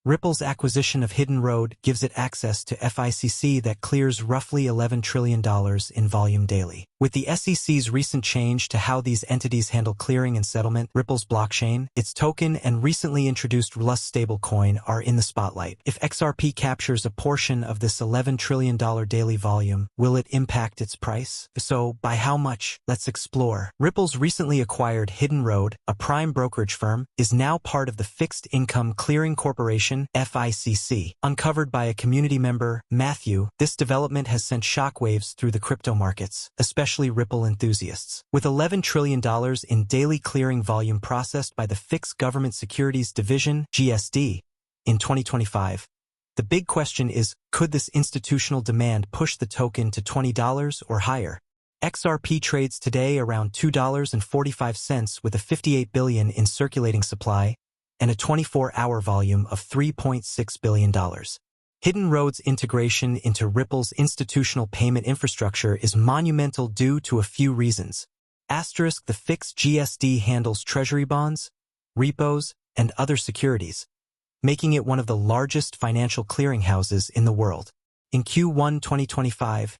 Ripple's acquisition of Hidden Road gives it access to FICC that clears roughly $11 trillion in volume daily. With the SEC's recent change to how these entities handle clearing and settlement, Ripple's blockchain, its token, and recently introduced Rust stablecoin are in the spotlight. If XRP captures a portion of this $11 trillion daily volume, will it impact its price? So, by how much? Let's explore. Ripple's recently acquired Hidden Road, a prime brokerage firm, is now part of the Fixed Income Clearing Corporation FICC. Uncovered by a community member, Matthew, this development has sent shockwaves through the crypto markets, especially Ripple enthusiasts. With $11 trillion in daily clearing volume processed by the Fixed Government Securities Division, GSD, in 2025, the big question is, could this institutional demand push the token to $20 or higher? XRP trades today around $2.45 with a $58 billion in circulating supply and a 24-hour volume of $3.6 billion. Hidden Road's integration into Ripple's institutional payment infrastructure is monumental due to a few reasons. Asterisk, the Fixed GSD handles treasury bonds, repos, and other securities, making it one of the largest financial clearinghouses in the world. In Q1 2025,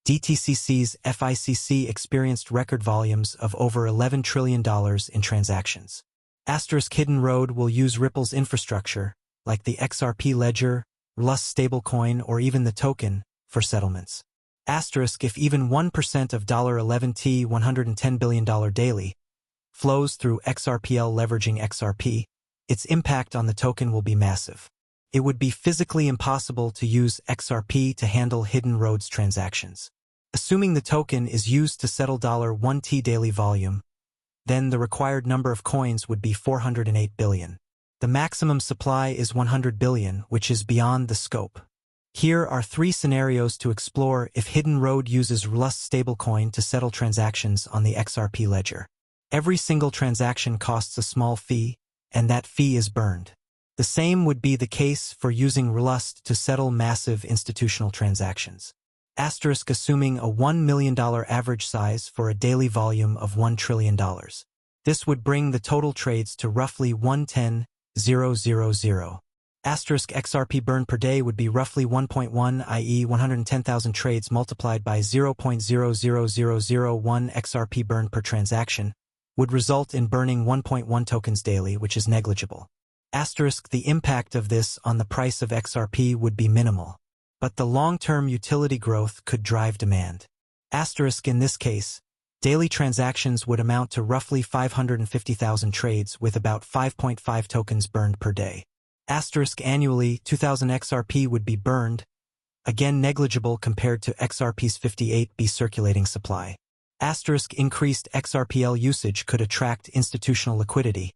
DTCC's FICC experienced record volumes of over $11 trillion in transactions. Asterisk, Hidden Road will use Ripple's infrastructure, like the XRP ledger, Rust stablecoin, or even the token, for settlements. Asterisk, if even 1% of $11T $110 billion daily flows through XRPL leveraging XRP, its impact on the token will be massive. It would be physically impossible to use XRP to handle Hidden Road's transactions. Assuming the token is used to settle $1T daily volume, then the required number of coins would be 408 billion. The maximum supply is 100 billion, which is beyond the scope. Here are 3 scenarios to explore if Hidden Road uses Rust stablecoin to settle transactions on the XRP ledger. Every single transaction costs a small fee, and that fee is burned. The same would be the case for using Rust to settle massive institutional transactions. Asterisk, assuming a $1 million average size for a daily volume of $1 trillion. This would bring the total trades to roughly 110,000. Asterisk, XRP burn per day would be roughly 1.1, i.e. 110,000 trades multiplied by 0.00001 XRP burn per transaction would result in burning 1.1 tokens daily, which is negligible. Asterisk, the impact of this on the price of XRP would be minimal, but the long-term utility growth could drive demand. Asterisk, in this case, daily transactions would amount to roughly 550,000 trades with about 5.5 tokens burned per day. Asterisk, annually, 2,000 XRP would be burned, again negligible compared to XRP's 58B circulating supply. Asterisk, increased XRPL usage could attract institutional liquidity,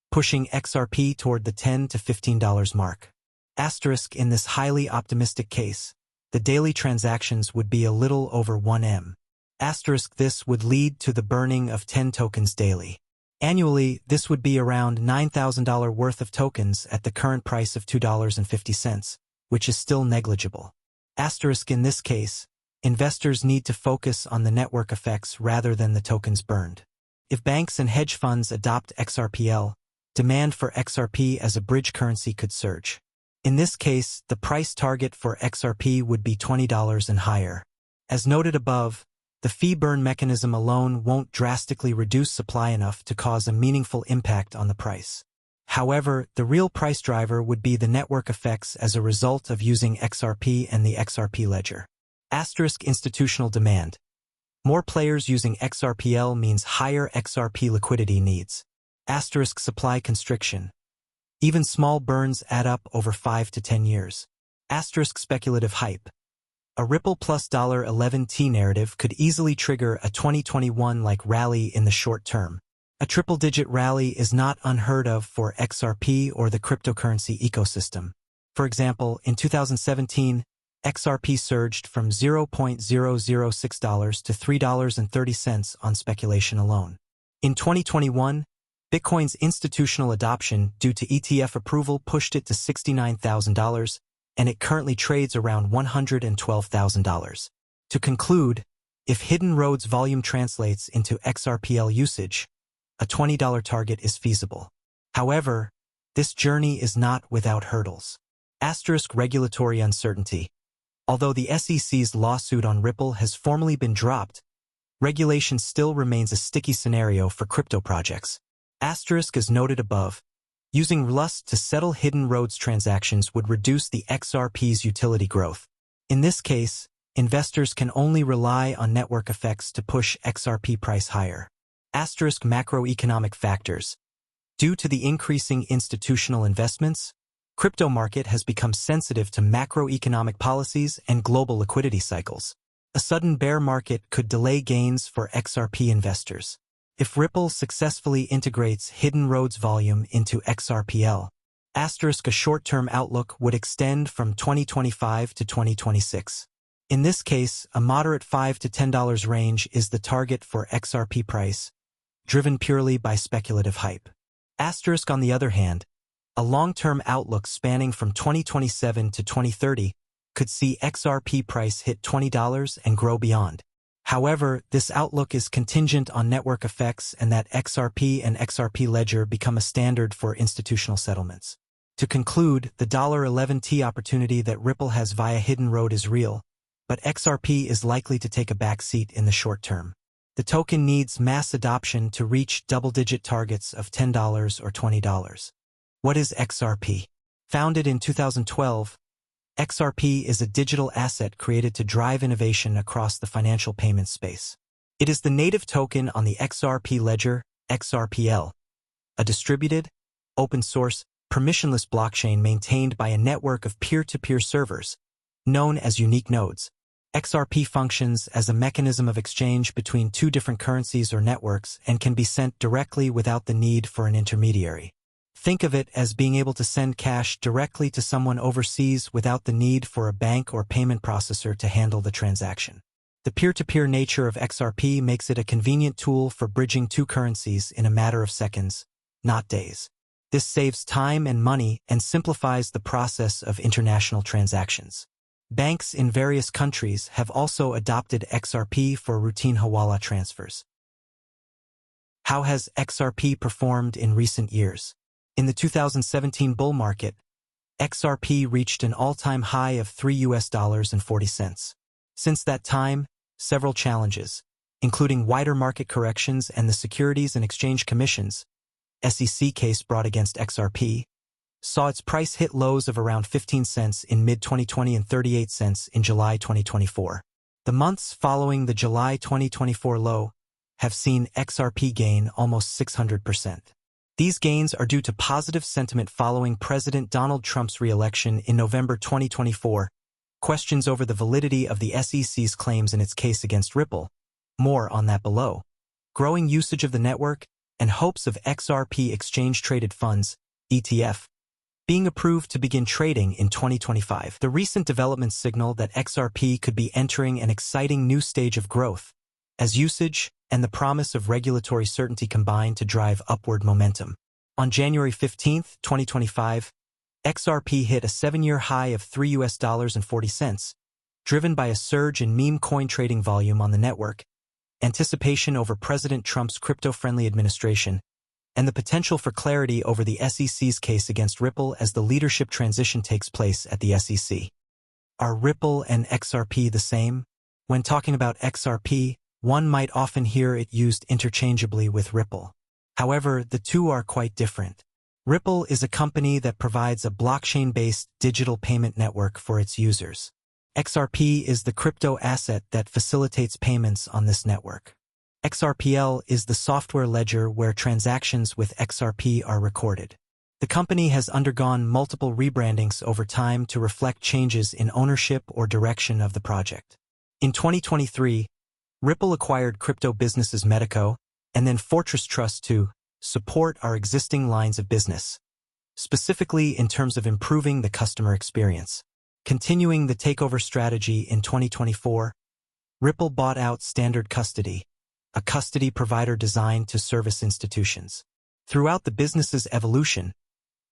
pushing XRP toward the $10 to $15 mark. Asterisk, in this highly optimistic case, the daily transactions would be a little over 1 M. Asterisk, this would lead to the burning of 10 tokens daily. Annually, this would be around $9,000 worth of tokens at the current price of $2.50, which is still negligible. Asterisk, in this case, investors need to focus on the network effects rather than the tokens burned. If banks and hedge funds adopt XRPL, demand for XRP as a bridge currency could surge. In this case, the price target for XRP would be $20 and higher. As noted above, the fee burn mechanism alone won't drastically reduce supply enough to cause a meaningful impact on the price. However, the real price driver would be the network effects as a result of using XRP and the XRP ledger. Asterisk, institutional demand. More players using XRPL means higher XRP liquidity needs. Asterisk, supply constriction. Even small burns add up over 5 to 10 years. Asterisk, speculative hype. A Ripple plus $11T narrative could easily trigger a 2021-like rally in the short term. A triple-digit rally is not unheard of for XRP or the cryptocurrency ecosystem. For example, in 2017, XRP surged from $0.006 to $3.30 on speculation alone. In 2021, Bitcoin's institutional adoption due to ETF approval pushed it to $69,000, and it currently trades around $112,000. To conclude, if Hidden Road's volume translates into XRPL usage, a $20 target is feasible. However, This journey is not without hurdles. Asterisk regulatory uncertainty. Although the SEC's lawsuit on Ripple has formally been dropped, regulation still remains a sticky scenario for crypto projects. Asterisk as noted above, using Rust to settle hidden roads transactions would reduce the XRP's utility growth. In this case, investors can only rely on network effects to push XRP price higher. Asterisk macroeconomic factors. Due to the increasing institutional investments, crypto market has become sensitive to macroeconomic policies and global liquidity cycles. A sudden bear market could delay gains for XRP investors. If Ripple successfully integrates hidden roads volume into XRPL, asterisk a short-term outlook would extend from 2025 to 2026. In this case, a moderate $5 to $10 range is the target for XRP price, driven purely by speculative hype. Asterisk on the other hand, a long-term outlook spanning from 2027 to 2030 could see XRP price hit $20 and grow beyond. However, this outlook is contingent on network effects and that XRP and XRP ledger become a standard for institutional settlements. To conclude, the $11T opportunity that Ripple has via Hidden Road is real, but XRP is likely to take a backseat in the short term. The token needs mass adoption to reach double-digit targets of $10 or $20. What is XRP? Founded in 2012, XRP is a digital asset created to drive innovation across the financial payments space. It is the native token on the XRP ledger, XRPL, a distributed, open-source, permissionless blockchain maintained by a network of peer-to-peer servers, known as unique nodes. XRP functions as a mechanism of exchange between two different currencies or networks and can be sent directly without the need for an intermediary. Think of it as being able to send cash directly to someone overseas without the need for a bank or payment processor to handle the transaction. The peer-to-peer nature of XRP makes it a convenient tool for bridging two currencies in a matter of seconds, not days. This saves time and money and simplifies the process of international transactions. Banks in various countries have also adopted XRP for routine Hawala transfers. How has XRP performed in recent years? In the 2017 bull market, XRP reached an all-time high of $3.40. Since that time, several challenges, including wider market corrections and the Securities and Exchange Commission's (SEC) case brought against XRP, saw its price hit lows of around 15 cents in mid-2020 and 38 cents in July 2024. The months following the July 2024 low have seen XRP gain almost 600%. These gains are due to positive sentiment following President Donald Trump's re-election in November 2024, questions over the validity of the SEC's claims in its case against Ripple, more on that below, growing usage of the network, and hopes of XRP exchange-traded funds, ETF, being approved to begin trading in 2025. The recent developments signal that XRP could be entering an exciting new stage of growth, as usage and the promise of regulatory certainty combine to drive upward momentum. On January 15, 2025, XRP hit a 7-year high of $3.40, driven by a surge in meme coin trading volume on the network, anticipation over President Trump's crypto-friendly administration, and the potential for clarity over the SEC's case against Ripple as the leadership transition takes place at the SEC. Are Ripple and XRP the same? When talking about XRP, one might often hear it used interchangeably with Ripple. However, the two are quite different. Ripple is a company that provides a blockchain-based digital payment network for its users. XRP is the crypto asset that facilitates payments on this network. XRPL is the software ledger where transactions with XRP are recorded. The company has undergone multiple rebrandings over time to reflect changes in ownership or direction of the project. In 2023, Ripple acquired crypto businesses Medico and then Fortress Trust to support our existing lines of business, specifically in terms of improving the customer experience. Continuing the takeover strategy in 2024, Ripple bought out Standard Custody, a custody provider designed to service institutions. Throughout the business's evolution,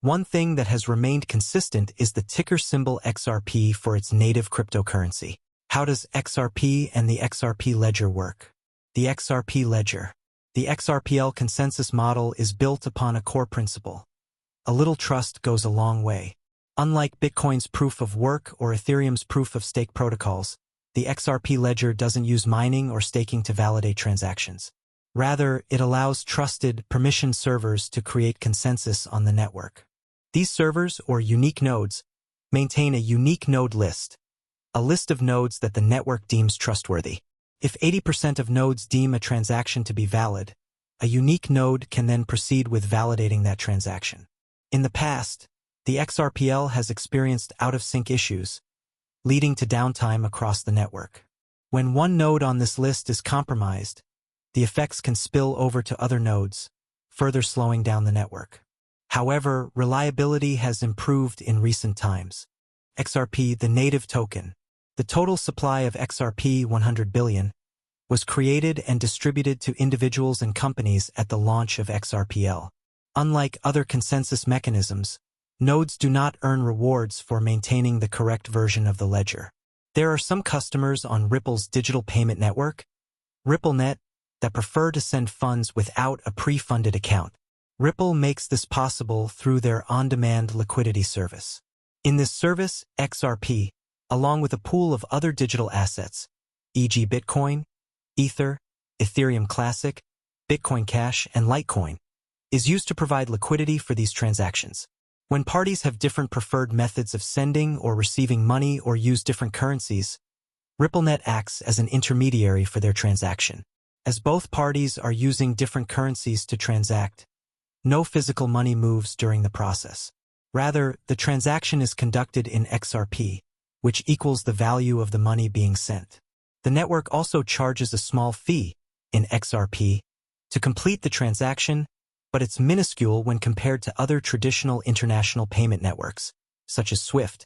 one thing that has remained consistent is the ticker symbol XRP for its native cryptocurrency. How does XRP and the XRP ledger work? The XRP ledger. The XRPL consensus model is built upon a core principle. a little trust goes a long way. Unlike Bitcoin's proof of work or Ethereum's proof of stake protocols, the XRP ledger doesn't use mining or staking to validate transactions. Rather, it allows trusted, permissioned servers to create consensus on the network. These servers, or unique nodes, maintain a unique node list, a list of nodes that the network deems trustworthy. If 80% of nodes deem a transaction to be valid, a unique node can then proceed with validating that transaction. In the past, the XRPL has experienced out-of-sync issues, leading to downtime across the network. When one node on this list is compromised, the effects can spill over to other nodes, further slowing down the network. However, reliability has improved in recent times. XRP, the native token, the total supply of XRP 100 billion, was created and distributed to individuals and companies at the launch of XRPL. Unlike other consensus mechanisms, nodes do not earn rewards for maintaining the correct version of the ledger. There are some customers on Ripple's digital payment network, RippleNet, that prefer to send funds without a pre-funded account. Ripple makes this possible through their on-demand liquidity service. In this service, XRP, along with a pool of other digital assets, e.g. Bitcoin, Ether, Ethereum Classic, Bitcoin Cash, and Litecoin, is used to provide liquidity for these transactions. When parties have different preferred methods of sending or receiving money or use different currencies, RippleNet acts as an intermediary for their transaction. As both parties are using different currencies to transact, no physical money moves during the process. Rather, the transaction is conducted in XRP, which equals the value of the money being sent. The network also charges a small fee in XRP to complete the transaction, but it's minuscule when compared to other traditional international payment networks, such as SWIFT,